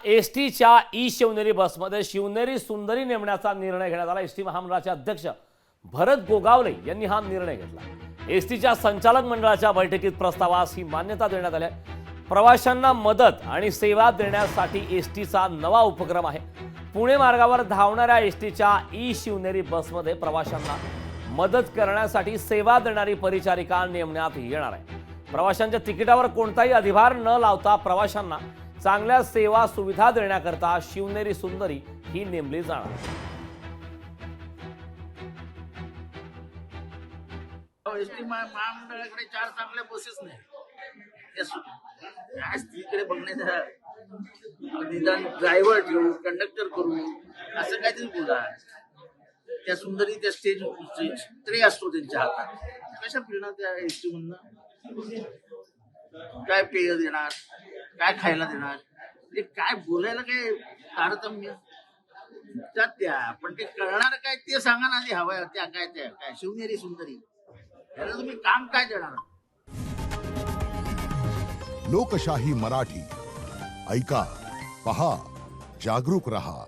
एसटीच्या ई शिवनेरी बसमध्ये शिवनेरी सुंदरी नेमण्याचा निर्णय घेण्यात आला। एसटी महामंडळाचे अध्यक्ष भरत गोगावले यांनी हा निर्णय घेतला। एसटीच्या संचालक मंडळाच्या बैठकीत प्रस्तावास ही मान्यता देण्यात आली आहे। प्रवाशांना मदत आणि सेवा देण्यासाठी एसटीचा नवा उपक्रम आहे। पुणे मार्गावर धावणाऱ्या एसटीच्या ई शिवनेरी बसमध्ये प्रवाशांना मदत करण्यासाठी सेवा देणारी परिचारिका नेमण्यात येणार आहे। प्रवाशांच्या तिकिटावर कोणताही अधिभार न लावता प्रवाशांना चांगल्या सेवा सुविधा देण्याकरता शिवनेरी सुंदरी ही नेमली जाणार। एसटी महामंडळाकडे 4 चांगल्या बसेस नाही, त्या स्त्रीकडे बघण्याचा निदान ड्रायव्हर ठेवू, कंडक्टर करू, असं काहीतरी बोला। त्या सुंदरी त्या स्टेज ट्रे असतो त्यांच्या हातात, कशा फिरणार त्या एसटी मधनं? काय पेय देणार, काय खायला देणार, म्हणजे काय बोलायला काय तारतम्य त्या पण ते कळणार काय ते सांगा ना आधी। हवं त्या काय शिवनेरी सुंदरी, याला तुम्ही काम काय देणार? लोकशाही मराठी ऐका, पहा, जागरूक रहा।